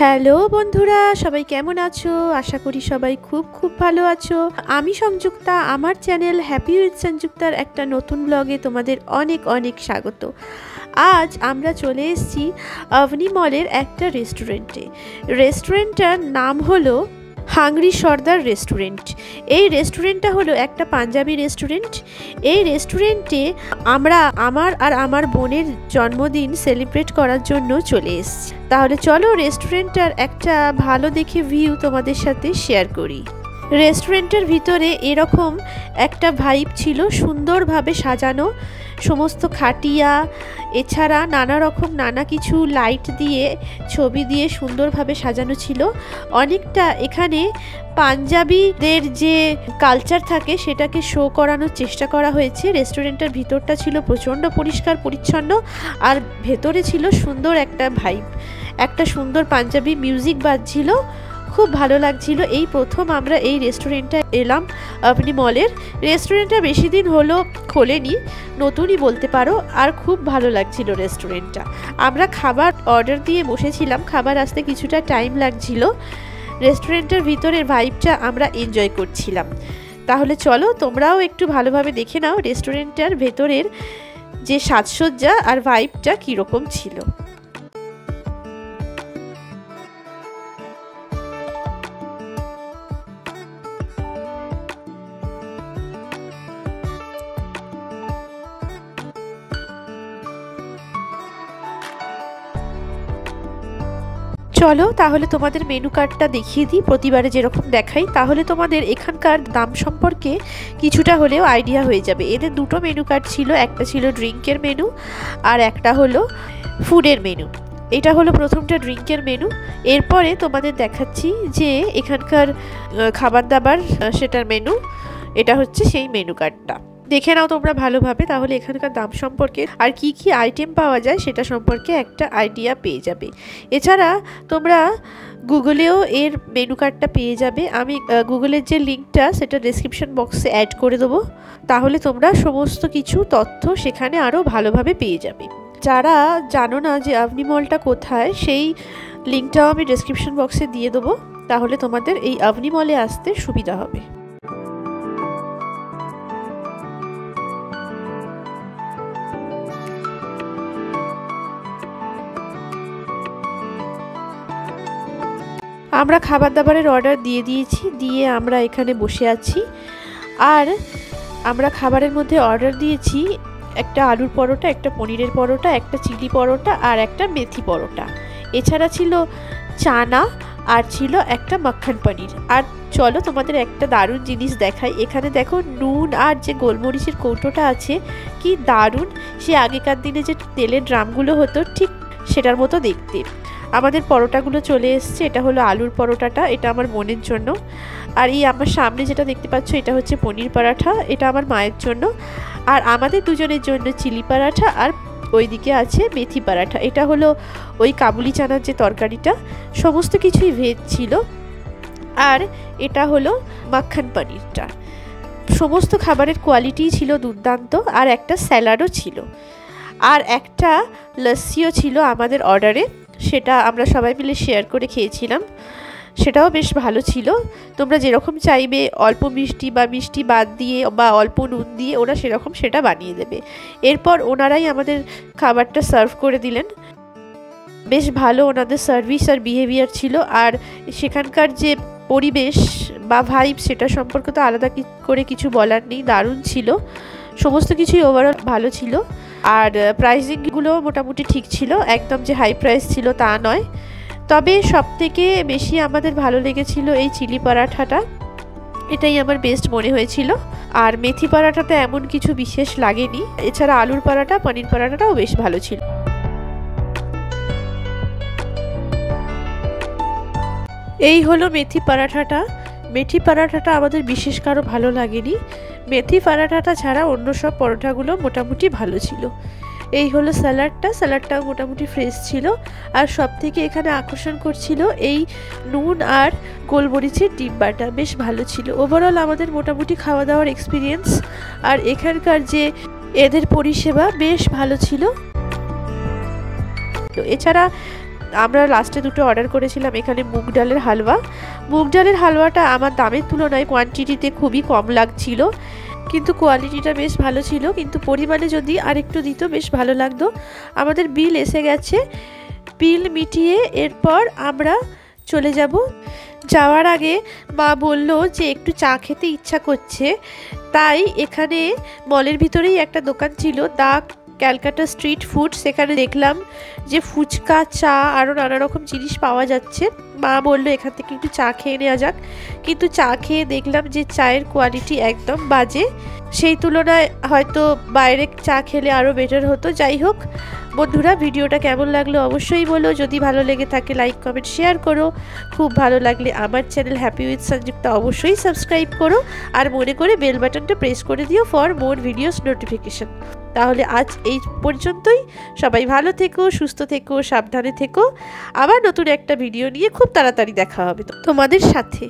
Hello বন্ধুরা, সবাই কেমন আছো? আশা করি সবাই খুব খুব ভালো আছো। আমি সংযুক্তা, আমার চ্যানেল হ্যাপি উইথ সংযুক্তার একটা নতুন ব্লগে তোমাদের অনেক অনেক স্বাগত। আজ আমরা চলে এসেছি আভনি মলের একটা রেস্টুরেন্টে। রেস্টুরেন্টটার নাম হলো হাংরি সর্দার রেস্টুরেন্ট। এই রেস্টুরেন্টটা হলো একটা পাঞ্জাবি রেস্টুরেন্ট। এই রেস্টুরেন্টে আমরা আমার বোনের জন্মদিন সেলিব্রেট করার জন্য চলে এসেছি। তাহলে চলো রেস্টুরেন্টটার একটা ভালো দেখে ভিউ তোমাদের সাথে শেয়ার করি। রেস্টুরেন্টের ভিতরে এরকম একটা ভাইব ছিল, সুন্দরভাবে সাজানো, সমস্ত খাটিয়া, এছাড়া নানা কিছু লাইট দিয়ে, ছবি দিয়ে সুন্দরভাবে সাজানো ছিল। অনেকটা এখানে পাঞ্জাবিদের যে কালচার থাকে সেটাকে শো করানোর চেষ্টা করা হয়েছে। রেস্টুরেন্টের ভিতরটা ছিল প্রচণ্ড পরিষ্কার পরিচ্ছন্ন, আর ভেতরে ছিল সুন্দর একটা ভাইব, একটা সুন্দর পাঞ্জাবি মিউজিক বাজছিল, খুব ভালো লাগছিল। এই প্রথম আমরা এই রেস্টুরেন্টটা এলাম আভনি মলের। রেস্টুরেন্টটা বেশি দিন হলো খোলেনি, নতুনই বলতে পারো, আর খুব ভালো লাগছিল রেস্টুরেন্টটা। আমরা খাবার অর্ডার দিয়ে বসেছিলাম, খাবার আসতে কিছুটা টাইম লাগছিল। রেস্টুরেন্টের ভিতরের ভাইবটা আমরা এনজয় করছিলাম। তাহলে চলো তোমরাও একটু ভালোভাবে দেখে নাও রেস্টুরেন্টটার ভেতরের যে সাজসজ্জা আর ভাইবটা কীরকম ছিল। চলো তাহলে তোমাদের মেনু কার্ডটা দেখিয়ে দিই, প্রতিবারে যেরকম দেখাই। তাহলে তোমাদের এখানকার দাম সম্পর্কে কিছুটা হলেও আইডিয়া হয়ে যাবে। এদের দুটো মেনু কার্ড ছিল, একটা ছিল ড্রিঙ্কের মেনু আর একটা হলো ফুডের মেনু। এটা হলো প্রথমটা ড্রিঙ্কের মেনু। এরপরে তোমাদের দেখাচ্ছি যে এখানকার খাবার দাবার সেটার মেনু। এটা হচ্ছে সেই মেনু কার্ডটা, দেখে নাও তোমরা ভালোভাবে, তাহলে এখানকার দাম সম্পর্কে আর কি কি আইটেম পাওয়া যায় সেটা সম্পর্কে একটা আইডিয়া পেয়ে যাবে। এছাড়া তোমরা গুগলেও এর মেনু কার্ডটা পেয়ে যাবে। আমি গুগলের যে লিঙ্কটা সেটা ডেসক্রিপশন বক্সে অ্যাড করে দেবো, তাহলে তোমরা সমস্ত কিছু তথ্য সেখানে আরও ভালোভাবে পেয়ে যাবে। যারা জানো না যে আভনি মলটা কোথায়, সেই লিঙ্কটাও আমি ডেসক্রিপশন বক্সে দিয়ে দেবো, তাহলে তোমাদের এই আভনি মলে আসতে সুবিধা হবে। আমরা খাবার দাবারের অর্ডার দিয়ে দিয়েছি, দিয়ে আমরা এখানে বসে আছি। আর আমরা খাবারের মধ্যে অর্ডার দিয়েছি একটা আলুর পরোটা, একটা পনিরের পরোটা, একটা চিলি পরোটা আর একটা মেথি পরোটা। এছাড়া ছিল চানা আর ছিল একটা মাখন পনির। আর চলো তোমাদের একটা দারুণ জিনিস দেখাই। এখানে দেখো নুন আর যে গোলমরিচের কৌটোটা আছে, কি দারুণ! সে আগেকার দিনে যে তেলের ড্রামগুলো হতো ঠিক সেটার মতো দেখতে। আমাদের পরোটাগুলো চলে এসছে। এটা হলো আলুর পরোটাটা, এটা আমার বোনের জন্য। আর এই আমার সামনে যেটা দেখতে পাচ্ছ এটা হচ্ছে পনির পরাঠা, এটা আমার মায়ের জন্য। আর আমাদের দুজনের জন্য চিলি পরাঠা, আর ওইদিকে আছে মেথি পরাঠা। এটা হলো ওই কাবুলি চানার যে তরকারিটা, সমস্ত কিছুই ভেজ ছিল। আর এটা হলো মাখন পনিরটা। সমস্ত খাবারের কোয়ালিটি ছিল দুর্দান্ত। আর একটা স্যালাডও ছিল, আর একটা লস্যিও ছিল আমাদের অর্ডারে, সেটা আমরা সবাই মিলে শেয়ার করে খেয়েছিলাম, সেটাও বেশ ভালো ছিল। তোমরা যেরকম চাইবে, অল্প মিষ্টি বা মিষ্টি বাদ দিয়ে বা অল্প নুন দিয়ে, ওরা সেরকম সেটা বানিয়ে দেবে। এরপর ওনারাই আমাদের খাবারটা সার্ভ করে দিলেন। বেশ ভালো ওনাদের সার্ভিস আর বিহেভিয়ার ছিল। আর সেখানকার যে পরিবেশ বা ভাইব, সেটা সম্পর্কে তো আলাদা করে কিছু বলার নেই, দারুণ ছিল। সমস্ত কিছুই ওভারঅল ভালো ছিল। আর প্রাইসিংগুলো মোটামুটি ঠিক ছিল, একদম যে হাই প্রাইস ছিল তা নয়। তবে সবথেকে বেশি আমাদের ভালো লেগেছিল এই চিলি পরাঠাটা, এটাই আমার বেস্ট মনে হয়েছিল। আর মেথি পরাঠাতে এমন কিছু বিশেষ লাগেনি। এছাড়া আলুর পরাঠা, পনির পরাঠাটাও বেশ ভালো ছিল। এই হলো মেথি পরাঠাটা। মেথি পরাঠাটা আমাদের বিশেষ কারো ভালো লাগেনি। মেথি পরাঠাটা ছাড়া অন্য সব পরোটাগুলো মোটামুটি ভালো ছিল। এই হলো স্যালাডটাও মোটামুটি ফ্রেশ ছিল। আর সব থেকে এখানে আকর্ষণ করছিল এই নুন আর গোলমরিচের ডিব্বাটা, বেশ ভালো ছিল। ওভারঅল আমাদের মোটামুটি খাওয়া দাওয়ার এক্সপিরিয়েন্স আর এখানকার যে এদের পরিষেবা বেশ ভালো ছিল। এছাড়া আমরা লাস্টে দুটো অর্ডার করেছিলাম এখানে মুগ ডালের হালুয়া। মুগ ডালের হালুয়াটা আমার দামের তুলনায় কোয়ান্টিটিতে খুবই কম লাগছিল, কিন্তু কোয়ালিটিটা বেশ ভালো ছিল, কিন্তু পরিমাণে যদি আরেকটু দিত বেশ ভালো লাগতো। আমাদের বিল এসে গেছে, বিল মিটিয়ে এরপর আমরা চলে যাব। যাওয়ার আগে মা বলল যে একটু চা খেতে ইচ্ছা করছে, তাই এখানে মলের ভিতরেই একটা দোকান ছিল দ্য ক্যালকাটা স্ট্রিট ফুড, সেখানে দেখলাম যে ফুচকা, চা আরও নানা রকম জিনিস পাওয়া যাচ্ছে। মা বললো এখান থেকে একটু চা খেয়ে নেওয়া যাক, কিন্তু চা খেয়ে দেখলাম যে চায়ের কোয়ালিটি একদম বাজে, সেই তুলনায় হয়তো বাইরে চা খেলে আরও বেটার হতো। যাই হোক বন্ধুরা, ভিডিওটা কেমন লাগলো অবশ্যই বলো, যদি ভালো লেগে থাকে লাইক কমেন্ট শেয়ার করো, খুব ভালো লাগলে আমার চ্যানেল হ্যাপি উইথ সংযুক্তা অবশ্যই সাবস্ক্রাইব করো, আর মনে করে বেল বাটনটা প্রেস করে দিও ফর মোর ভিডিওস নোটিফিকেশন। তাহলে আজ এই পর্যন্তই, সবাই ভালো থেকো, সুস্থ থেকো, সাবধানে থেকো, আবার নতুন একটা ভিডিও নিয়ে খুব তাড়াতাড়ি দেখা হবে তোমাদের সাথে।